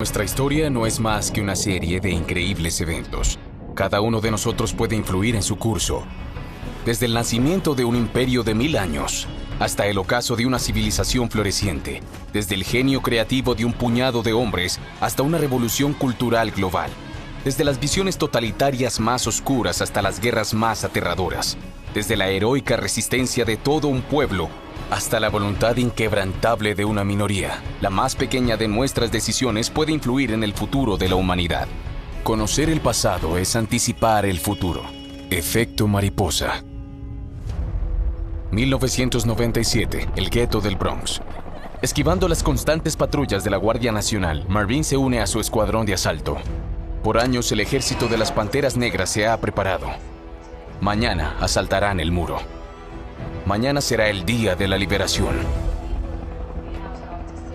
Nuestra historia no es más que una serie de increíbles eventos. Cada uno de nosotros puede influir en su curso. Desde el nacimiento de un imperio de 1000 años, hasta el ocaso de una civilización floreciente. Desde el genio creativo de un puñado de hombres, hasta una revolución cultural global. Desde las visiones totalitarias más oscuras hasta las guerras más aterradoras. Desde la heroica resistencia de todo un pueblo, hasta la voluntad inquebrantable de una minoría. La más pequeña de nuestras decisiones puede influir en el futuro de la humanidad. Conocer el pasado es anticipar el futuro. Efecto mariposa. 1997, el gueto del Bronx. Esquivando las constantes patrullas de la Guardia Nacional, Marvin se une a su escuadrón de asalto. Por años el ejército de las Panteras Negras se ha preparado. Mañana asaltarán el muro. Mañana será el día de la liberación.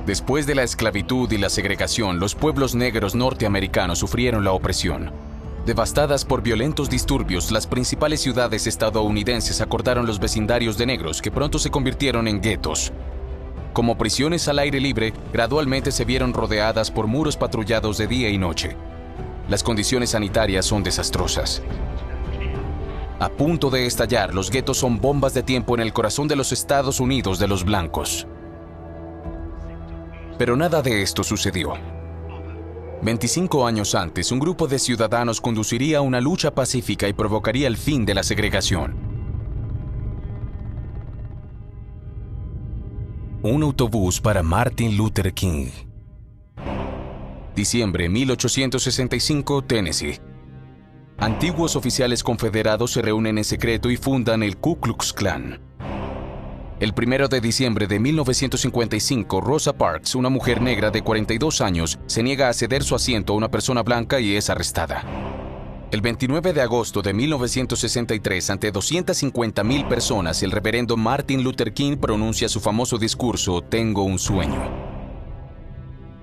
Después de la esclavitud y la segregación, los pueblos negros norteamericanos sufrieron la opresión. Devastadas por violentos disturbios, las principales ciudades estadounidenses acordaron los vecindarios de negros, que pronto se convirtieron en guetos. Como prisiones al aire libre, gradualmente se vieron rodeadas por muros patrullados de día y noche. Las condiciones sanitarias son desastrosas. A punto de estallar, los guetos son bombas de tiempo en el corazón de los Estados Unidos de los blancos. Pero nada de esto sucedió. 25 años antes, un grupo de ciudadanos conduciría una lucha pacífica y provocaría el fin de la segregación. Un autobús para Martin Luther King. Diciembre 1865, Tennessee. Antiguos oficiales confederados se reúnen en secreto y fundan el Ku Klux Klan. El 1 de diciembre de 1955, Rosa Parks, una mujer negra de 42 años, se niega a ceder su asiento a una persona blanca y es arrestada. El 29 de agosto de 1963, ante 250,000 personas, el reverendo Martin Luther King pronuncia su famoso discurso, Tengo un sueño.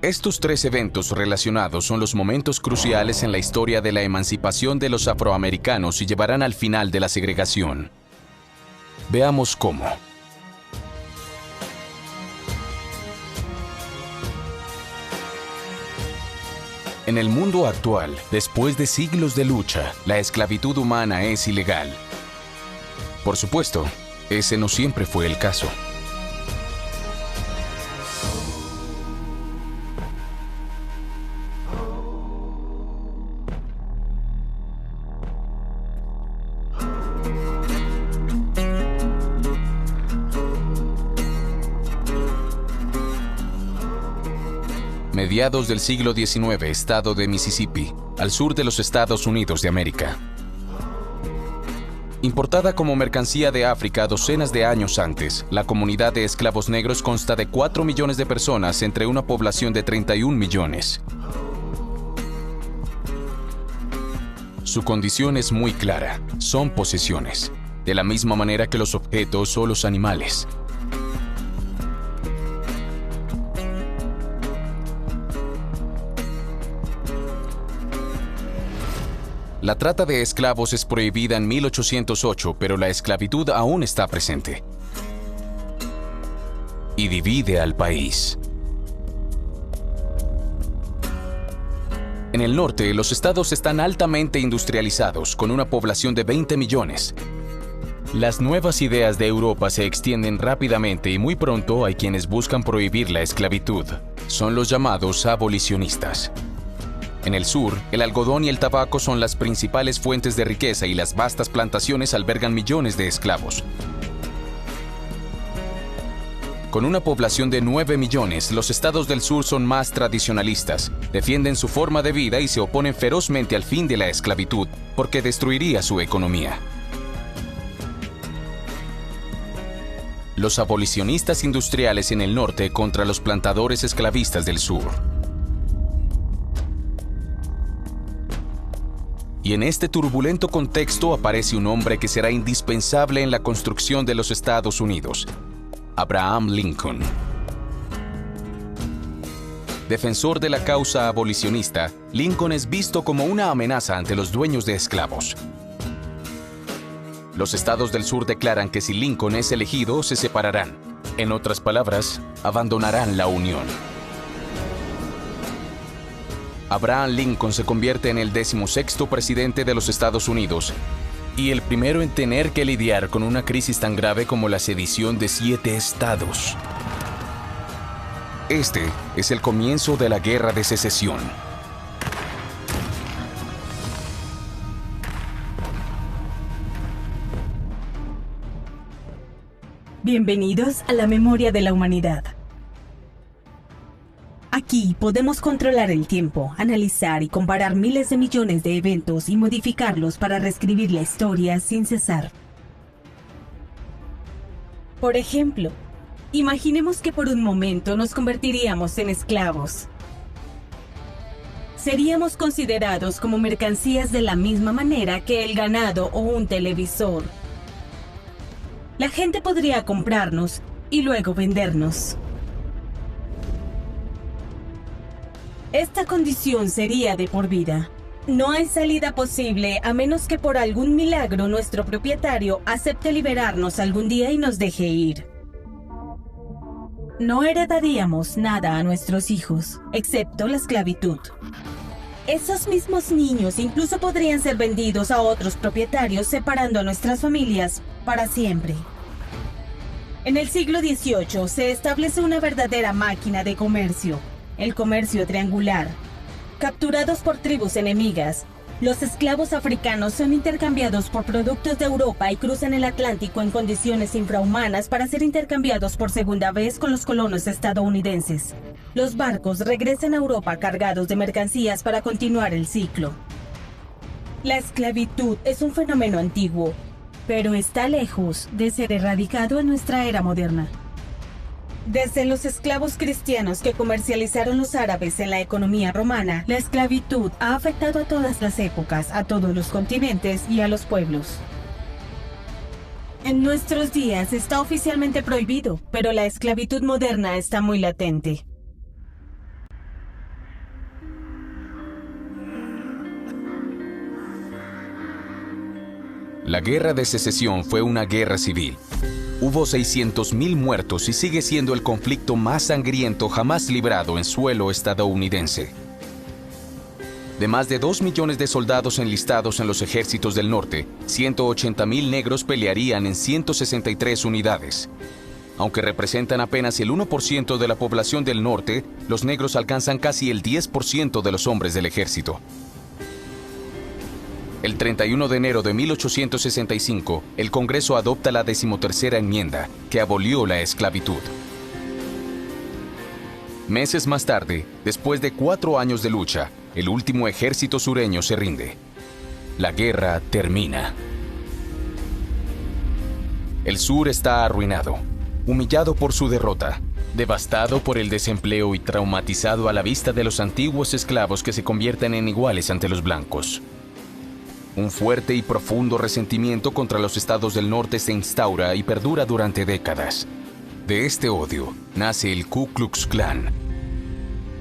Estos tres eventos relacionados son los momentos cruciales en la historia de la emancipación de los afroamericanos y llevarán al final de la segregación. Veamos cómo. En el mundo actual, después de siglos de lucha, la esclavitud humana es ilegal. Por supuesto, ese no siempre fue el caso. Mediados del siglo XIX, estado de Mississippi, al sur de los Estados Unidos de América. Importada como mercancía de África docenas de años antes, la comunidad de esclavos negros consta de 4 millones de personas entre una población de 31 millones. Su condición es muy clara, son posesiones, de la misma manera que los objetos o los animales. La trata de esclavos es prohibida en 1808, pero la esclavitud aún está presente. Y divide al país. En el norte, los estados están altamente industrializados, con una población de 20 millones. Las nuevas ideas de Europa se extienden rápidamente y muy pronto hay quienes buscan prohibir la esclavitud. Son los llamados abolicionistas. En el sur, el algodón y el tabaco son las principales fuentes de riqueza y las vastas plantaciones albergan millones de esclavos. Con una población de 9 millones, los estados del sur son más tradicionalistas, defienden su forma de vida y se oponen ferozmente al fin de la esclavitud, porque destruiría su economía. Los abolicionistas industriales en el norte contra los plantadores esclavistas del sur. Y en este turbulento contexto aparece un hombre que será indispensable en la construcción de los Estados Unidos, Abraham Lincoln. Defensor de la causa abolicionista, Lincoln es visto como una amenaza ante los dueños de esclavos. Los estados del sur declaran que si Lincoln es elegido, se separarán. En otras palabras, abandonarán la Unión. Abraham Lincoln se convierte en el 16º presidente de los Estados Unidos y el primero en tener que lidiar con una crisis tan grave como la sedición de 7 estados. Este es el comienzo de la Guerra de Secesión. Bienvenidos a la memoria de la humanidad. Aquí podemos controlar el tiempo, analizar y comparar miles de millones de eventos y modificarlos para reescribir la historia sin cesar. Por ejemplo, imaginemos que por un momento nos convertiríamos en esclavos. Seríamos considerados como mercancías de la misma manera que el ganado o un televisor. La gente podría comprarnos y luego vendernos. Esta condición sería de por vida. No hay salida posible a menos que por algún milagro nuestro propietario acepte liberarnos algún día y nos deje ir. No heredaríamos nada a nuestros hijos, excepto la esclavitud. Esos mismos niños incluso podrían ser vendidos a otros propietarios, separando a nuestras familias para siempre. En el siglo XVIII se establece una verdadera máquina de comercio. El comercio triangular. Capturados por tribus enemigas, los esclavos africanos son intercambiados por productos de Europa y cruzan el Atlántico en condiciones infrahumanas para ser intercambiados por segunda vez con los colonos estadounidenses. Los barcos regresan a Europa cargados de mercancías para continuar el ciclo. La esclavitud es un fenómeno antiguo, pero está lejos de ser erradicado en nuestra era moderna. Desde los esclavos cristianos que comercializaron los árabes en la economía romana, la esclavitud ha afectado a todas las épocas, a todos los continentes y a los pueblos. En nuestros días está oficialmente prohibido, pero la esclavitud moderna está muy latente. La Guerra de Secesión fue una guerra civil. Hubo 600.000 muertos y sigue siendo el conflicto más sangriento jamás librado en suelo estadounidense. De más de 2 millones de soldados enlistados en los ejércitos del norte, 180.000 negros pelearían en 163 unidades. Aunque representan apenas el 1% de la población del norte, los negros alcanzan casi el 10% de los hombres del ejército. El 31 de enero de 1865, el Congreso adopta la 13ª enmienda, que abolió la esclavitud. Meses más tarde, después de 4 años de lucha, el último ejército sureño se rinde. La guerra termina. El sur está arruinado, humillado por su derrota, devastado por el desempleo y traumatizado a la vista de los antiguos esclavos que se convierten en iguales ante los blancos. Un fuerte y profundo resentimiento contra los estados del norte se instaura y perdura durante décadas. De este odio nace el Ku Klux Klan.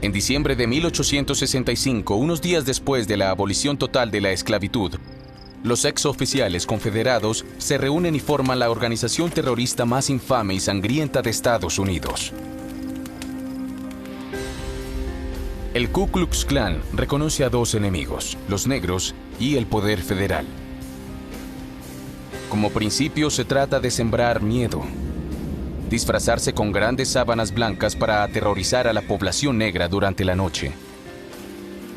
En diciembre de 1865, unos días después de la abolición total de la esclavitud, los exoficiales confederados se reúnen y forman la organización terrorista más infame y sangrienta de Estados Unidos. El Ku Klux Klan reconoce a 2 enemigos, los negros y el poder federal. Como principio se trata de sembrar miedo, disfrazarse con grandes sábanas blancas para aterrorizar a la población negra durante la noche.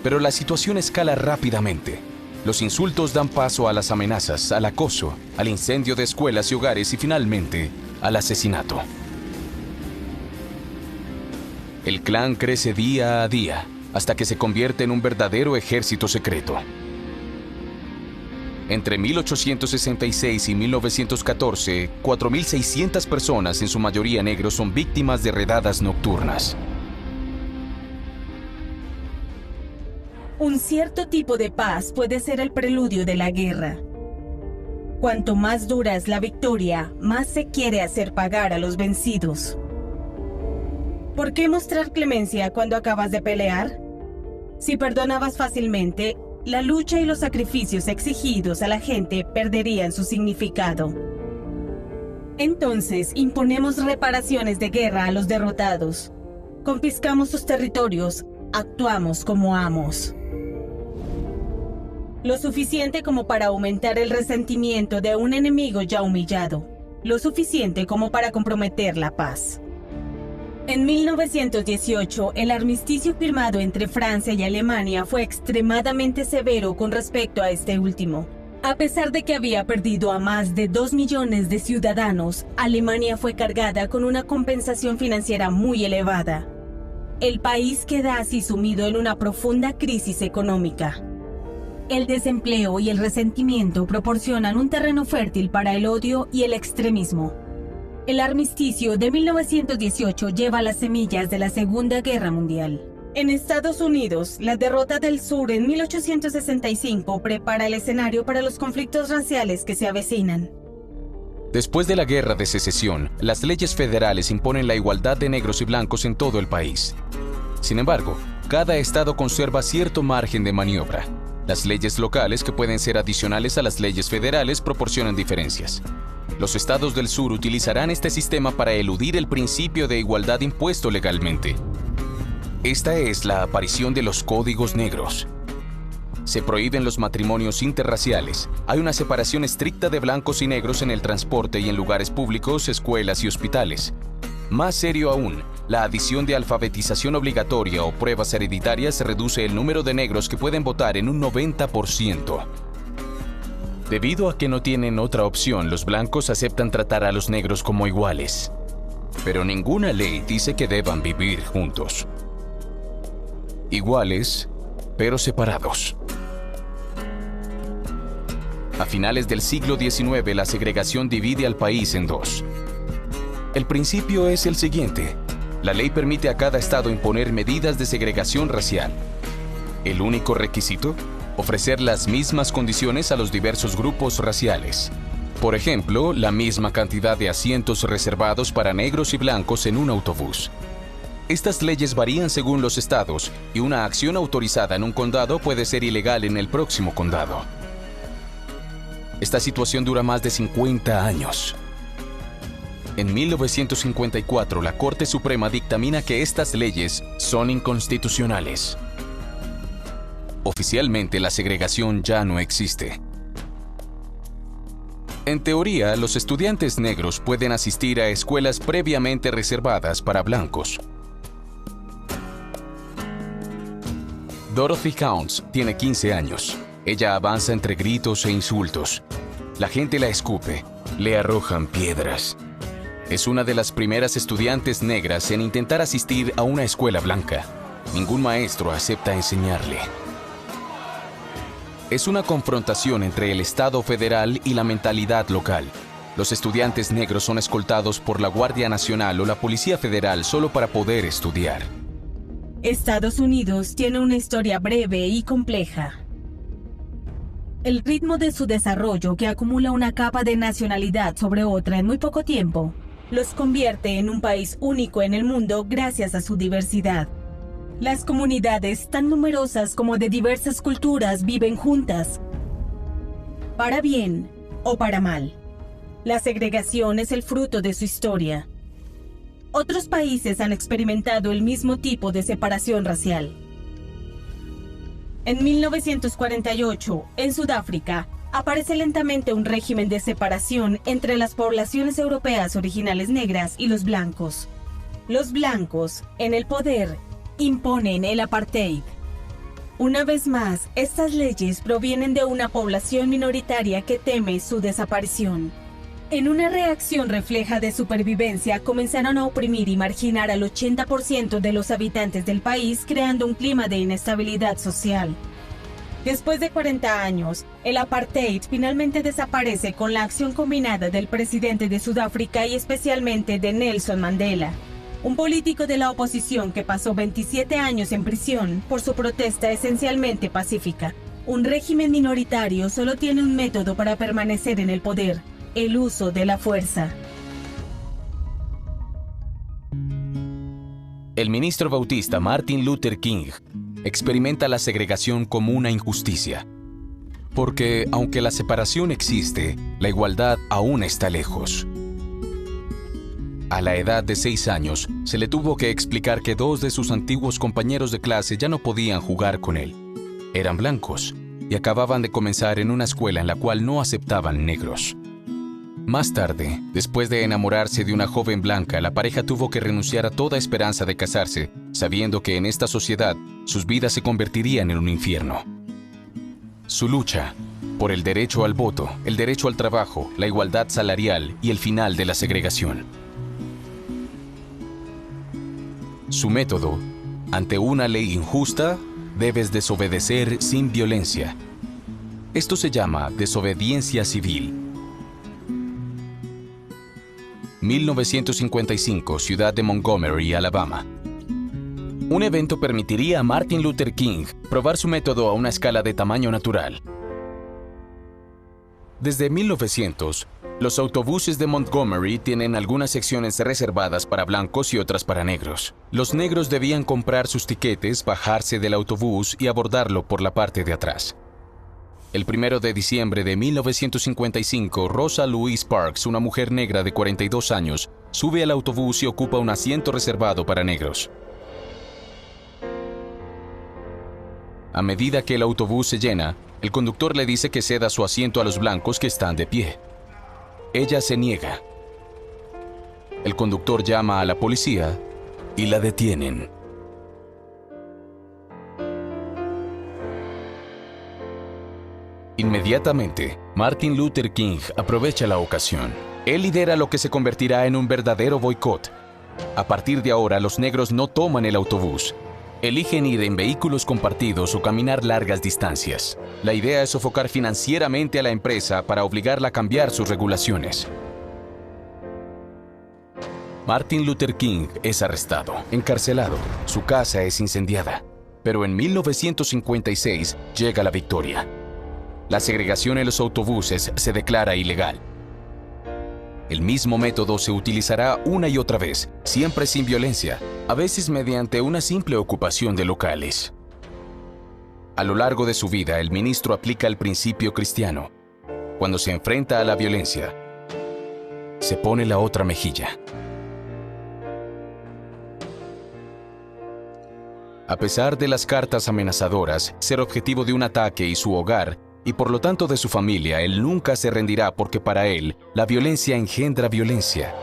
Pero la situación escala rápidamente. Los insultos dan paso a las amenazas, al acoso, al incendio de escuelas y hogares y finalmente al asesinato. El Klan crece día a día, hasta que se convierte en un verdadero ejército secreto. Entre 1866 y 1914, 4.600 personas, en su mayoría negros, son víctimas de redadas nocturnas. Un cierto tipo de paz puede ser el preludio de la guerra. Cuanto más dura es la victoria, más se quiere hacer pagar a los vencidos. ¿Por qué mostrar clemencia cuando acabas de pelear? Si perdonabas fácilmente, la lucha y los sacrificios exigidos a la gente perderían su significado. Entonces, imponemos reparaciones de guerra a los derrotados. Confiscamos sus territorios, actuamos como amos. Lo suficiente como para aumentar el resentimiento de un enemigo ya humillado. Lo suficiente como para comprometer la paz. En 1918, el armisticio firmado entre Francia y Alemania fue extremadamente severo con respecto a este último. A pesar de que había perdido a más de 2 millones de ciudadanos, Alemania fue cargada con una compensación financiera muy elevada. El país queda así sumido en una profunda crisis económica. El desempleo y el resentimiento proporcionan un terreno fértil para el odio y el extremismo. El armisticio de 1918 lleva las semillas de la Segunda Guerra Mundial. En Estados Unidos, la derrota del sur en 1865 prepara el escenario para los conflictos raciales que se avecinan. Después de la Guerra de Secesión, las leyes federales imponen la igualdad de negros y blancos en todo el país. Sin embargo, cada estado conserva cierto margen de maniobra. Las leyes locales, que pueden ser adicionales a las leyes federales, proporcionan diferencias. Los estados del sur utilizarán este sistema para eludir el principio de igualdad impuesto legalmente. Esta es la aparición de los códigos negros. Se prohíben los matrimonios interraciales. Hay una separación estricta de blancos y negros en el transporte y en lugares públicos, escuelas y hospitales. Más serio aún, la adición de alfabetización obligatoria o pruebas hereditarias reduce el número de negros que pueden votar en un 90%. Debido a que no tienen otra opción, los blancos aceptan tratar a los negros como iguales. Pero ninguna ley dice que deban vivir juntos. Iguales, pero separados. A finales del siglo XIX, la segregación divide al país en dos. El principio es el siguiente. La ley permite a cada estado imponer medidas de segregación racial. El único requisito: ofrecer las mismas condiciones a los diversos grupos raciales. Por ejemplo, la misma cantidad de asientos reservados para negros y blancos en un autobús. Estas leyes varían según los estados, y una acción autorizada en un condado puede ser ilegal en el próximo condado. Esta situación dura más de 50 años. En 1954, la Corte Suprema dictamina que estas leyes son inconstitucionales. Oficialmente, la segregación ya no existe. En teoría, los estudiantes negros pueden asistir a escuelas previamente reservadas para blancos. Dorothy Counts tiene 15 años. Ella avanza entre gritos e insultos. La gente la escupe, le arrojan piedras. Es una de las primeras estudiantes negras en intentar asistir a una escuela blanca. Ningún maestro acepta enseñarle. Es una confrontación entre el Estado federal y la mentalidad local. Los estudiantes negros son escoltados por la Guardia Nacional o la Policía Federal solo para poder estudiar. Estados Unidos tiene una historia breve y compleja. El ritmo de su desarrollo, que acumula una capa de nacionalidad sobre otra en muy poco tiempo, los convierte en un país único en el mundo gracias a su diversidad. Las comunidades, tan numerosas como de diversas culturas, viven juntas, para bien o para mal. La segregación es el fruto de su historia. Otros países han experimentado el mismo tipo de separación racial. En 1948, en Sudáfrica, aparece lentamente un régimen de separación entre las poblaciones europeas originales negras y los blancos. Los blancos, en el poder, imponen el apartheid. Una vez más, estas leyes provienen de una población minoritaria que teme su desaparición. En una reacción refleja de supervivencia, comenzaron a oprimir y marginar al 80% de los habitantes del país, creando un clima de inestabilidad social. Después de 40 años, el apartheid finalmente desaparece con la acción combinada del presidente de Sudáfrica y especialmente de Nelson Mandela, un político de la oposición que pasó 27 años en prisión por su protesta esencialmente pacífica. Un régimen minoritario solo tiene un método para permanecer en el poder: el uso de la fuerza. El ministro bautista Martin Luther King experimenta la segregación como una injusticia. Porque, aunque la separación existe, la igualdad aún está lejos. A la edad de 6 años, se le tuvo que explicar que 2 de sus antiguos compañeros de clase ya no podían jugar con él. Eran blancos y acababan de comenzar en una escuela en la cual no aceptaban negros. Más tarde, después de enamorarse de una joven blanca, la pareja tuvo que renunciar a toda esperanza de casarse, sabiendo que en esta sociedad sus vidas se convertirían en un infierno. Su lucha por el derecho al voto, el derecho al trabajo, la igualdad salarial y el final de la segregación. Su método: ante una ley injusta, debes desobedecer sin violencia. Esto se llama desobediencia civil. 1955, ciudad de Montgomery, Alabama. Un evento permitiría a Martin Luther King probar su método a una escala de tamaño natural. Desde 1900, los autobuses de Montgomery tienen algunas secciones reservadas para blancos y otras para negros. Los negros debían comprar sus tiquetes, bajarse del autobús y abordarlo por la parte de atrás. El 1 de diciembre de 1955, Rosa Louise Parks, una mujer negra de 42 años, sube al autobús y ocupa un asiento reservado para negros. A medida que el autobús se llena, el conductor le dice que ceda su asiento a los blancos que están de pie. Ella se niega. El conductor llama a la policía y la detienen. Inmediatamente, Martin Luther King aprovecha la ocasión. Él lidera lo que se convertirá en un verdadero boicot. A partir de ahora, los negros no toman el autobús. Eligen ir en vehículos compartidos o caminar largas distancias. La idea es sofocar financieramente a la empresa para obligarla a cambiar sus regulaciones. Martin Luther King es arrestado, encarcelado. Su casa es incendiada. Pero en 1956 llega la victoria. La segregación en los autobuses se declara ilegal. El mismo método se utilizará una y otra vez, siempre sin violencia, a veces mediante una simple ocupación de locales. A lo largo de su vida, el ministro aplica el principio cristiano. Cuando se enfrenta a la violencia, se pone la otra mejilla. A pesar de las cartas amenazadoras, ser objetivo de un ataque y su hogar, y por lo tanto de su familia, él nunca se rendirá porque para él, la violencia engendra violencia.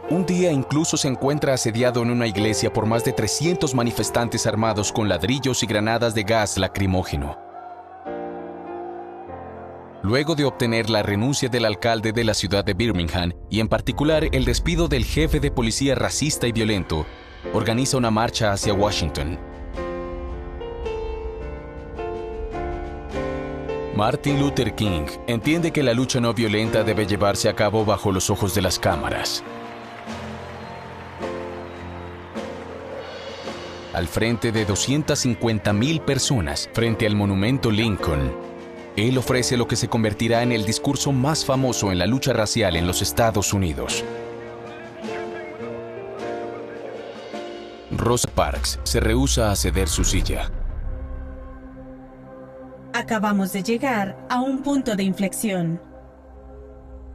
Un día incluso se encuentra asediado en una iglesia por más de 300 manifestantes armados con ladrillos y granadas de gas lacrimógeno. Luego de obtener la renuncia del alcalde de la ciudad de Birmingham y en particular el despido del jefe de policía racista y violento, organiza una marcha hacia Washington. Martin Luther King entiende que la lucha no violenta debe llevarse a cabo bajo los ojos de las cámaras. Al frente de 250,000 personas, frente al monumento Lincoln, él ofrece lo que se convertirá en el discurso más famoso en la lucha racial en los Estados Unidos. Rosa Parks se rehúsa a ceder su silla. Acabamos de llegar a un punto de inflexión.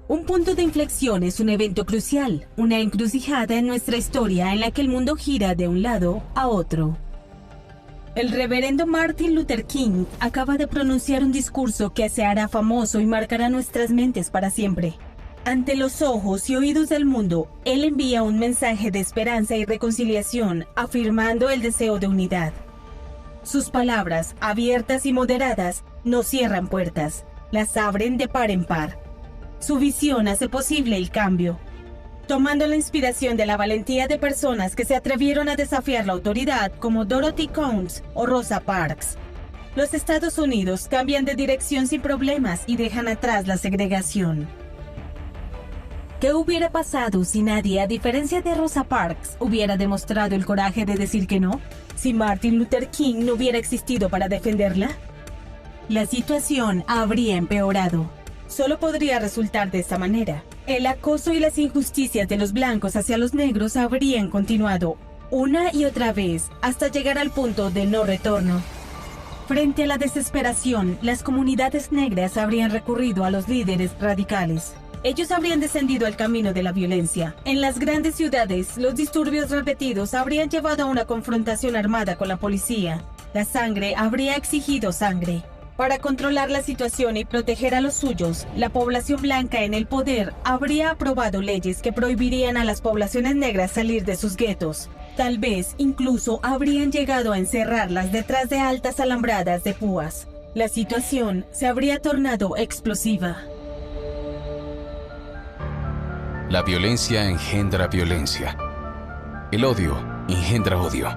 Un punto de inflexión es un evento crucial, una encrucijada en nuestra historia en la que el mundo gira de un lado a otro. El reverendo Martin Luther King acaba de pronunciar un discurso que se hará famoso y marcará nuestras mentes para siempre. Ante los ojos y oídos del mundo, él envía un mensaje de esperanza y reconciliación, afirmando el deseo de unidad. Sus palabras, abiertas y moderadas, no cierran puertas, las abren de par en par. Su visión hace posible el cambio. Tomando la inspiración de la valentía de personas que se atrevieron a desafiar la autoridad como Dorothy Combs o Rosa Parks, los Estados Unidos cambian de dirección sin problemas y dejan atrás la segregación. ¿Qué hubiera pasado si nadie, a diferencia de Rosa Parks, hubiera demostrado el coraje de decir que no? ¿Si Martin Luther King no hubiera existido para defenderla? La situación habría empeorado. Solo podría resultar de esta manera. El acoso y las injusticias de los blancos hacia los negros habrían continuado una y otra vez hasta llegar al punto de no retorno. Frente a la desesperación, las comunidades negras habrían recurrido a los líderes radicales. ellos habrían descendido al camino de la violencia. En las grandes ciudades, los disturbios repetidos habrían llevado a una confrontación armada con la policía. La sangre habría exigido sangre. Para controlar la situación y proteger a los suyos, la población blanca en el poder habría aprobado leyes que prohibirían a las poblaciones negras salir de sus guetos. Tal vez incluso habrían llegado a encerrarlas detrás de altas alambradas de púas. La situación se habría tornado explosiva. La violencia engendra violencia. El odio engendra odio.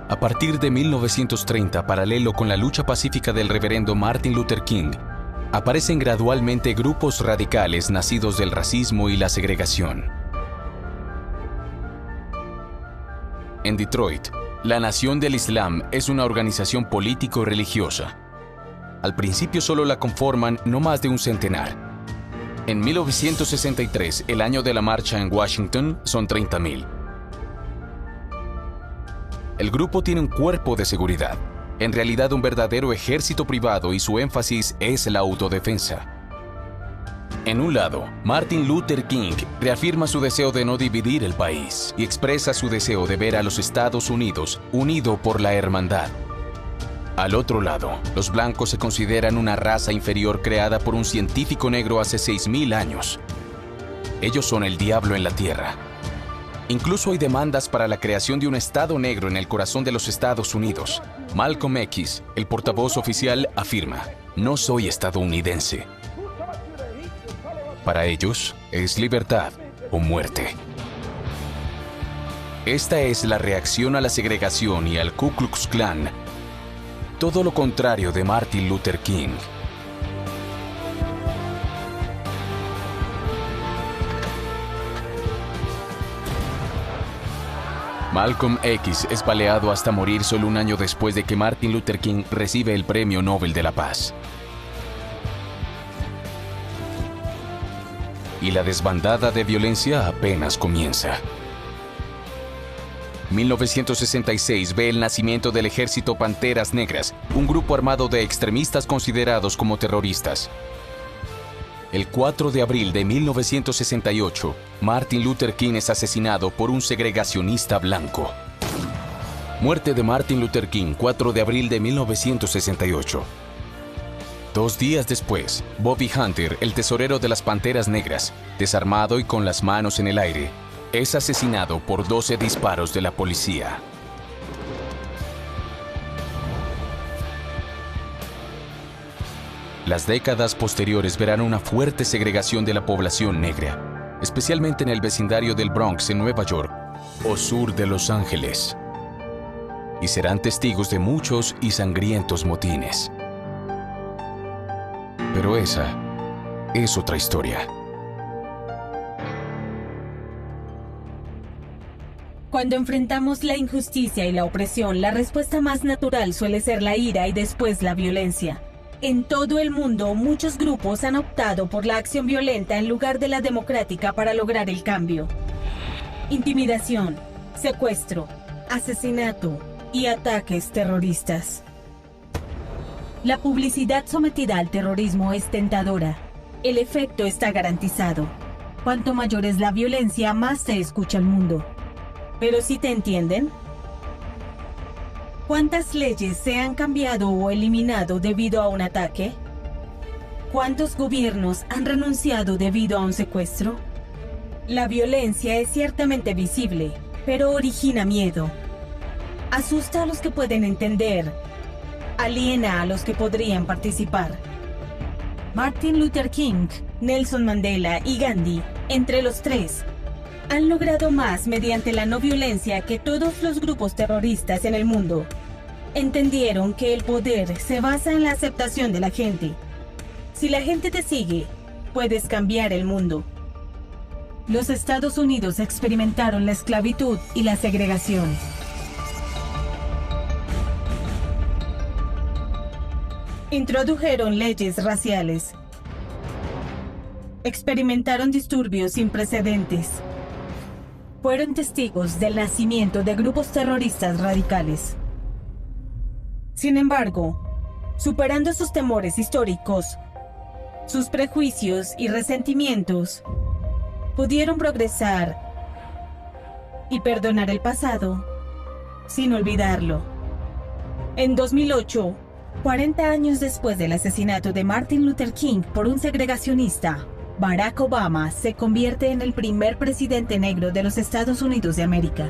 A partir de 1930, paralelo con la lucha pacífica del reverendo Martin Luther King, aparecen gradualmente grupos radicales nacidos del racismo y la segregación. En Detroit, la Nación del Islam es una organización político-religiosa. Al principio solo la conforman no más de un centenar. En 1963, el año de la marcha en Washington, son 30,000. El grupo tiene un cuerpo de seguridad, en realidad un verdadero ejército privado, y su énfasis es la autodefensa. En un lado, Martin Luther King reafirma su deseo de no dividir el país y expresa su deseo de ver a los Estados Unidos unido por la hermandad. Al otro lado, los blancos se consideran una raza inferior creada por un científico negro hace 6,000 años. Ellos son el diablo en la tierra. Incluso hay demandas para la creación de un estado negro en el corazón de los Estados Unidos. Malcolm X, el portavoz oficial, afirma: "No soy estadounidense". Para ellos, es libertad o muerte. Esta es la reacción a la segregación y al Ku Klux Klan. Todo lo contrario de Martin Luther King. Malcolm X es baleado hasta morir solo un año después de que Martin Luther King recibe el Premio Nobel de la Paz. Y la desbandada de violencia apenas comienza. 1966 ve el nacimiento del Ejército Panteras Negras, un grupo armado de extremistas considerados como terroristas. El 4 de abril de 1968, Martin Luther King es asesinado por un segregacionista blanco. Muerte de Martin Luther King, 4 de abril de 1968. 2 días después, Bobby Hunter, el tesorero de las Panteras Negras, desarmado y con las manos en el aire, es asesinado por 12 disparos de la policía. Las décadas posteriores verán una fuerte segregación de la población negra, especialmente en el vecindario del Bronx en Nueva York o sur de Los Ángeles, y serán testigos de muchos y sangrientos motines. Pero esa es otra historia. Cuando enfrentamos la injusticia y la opresión, la respuesta más natural suele ser la ira y después la violencia. En todo el mundo, muchos grupos han optado por la acción violenta en lugar de la democrática para lograr el cambio. Intimidación, secuestro, asesinato y ataques terroristas. La publicidad sometida al terrorismo es tentadora. El efecto está garantizado. Cuanto mayor es la violencia, más se escucha el mundo. ¿Pero si te entienden? ¿Cuántas leyes se han cambiado o eliminado debido a un ataque? ¿Cuántos gobiernos han renunciado debido a un secuestro? La violencia es ciertamente visible, pero origina miedo. Asusta a los que pueden entender, aliena a los que podrían participar. Martin Luther King, Nelson Mandela y Gandhi, entre los tres, han logrado más mediante la no violencia que todos los grupos terroristas en el mundo. Entendieron que el poder se basa en la aceptación de la gente. Si la gente te sigue, puedes cambiar el mundo. Los Estados Unidos experimentaron la esclavitud y la segregación. Introdujeron leyes raciales. Experimentaron disturbios sin precedentes. Fueron testigos del nacimiento de grupos terroristas radicales. Sin embargo, superando sus temores históricos, sus prejuicios y resentimientos pudieron progresar y perdonar el pasado sin olvidarlo. En 2008, 40 años después del asesinato de Martin Luther King por un segregacionista, Barack Obama se convierte en el primer presidente negro de los Estados Unidos de América.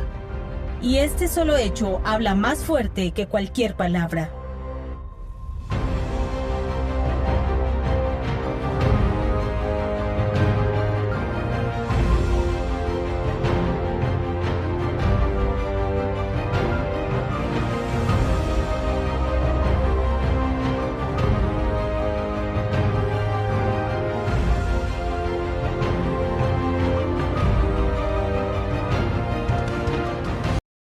Y este solo hecho habla más fuerte que cualquier palabra.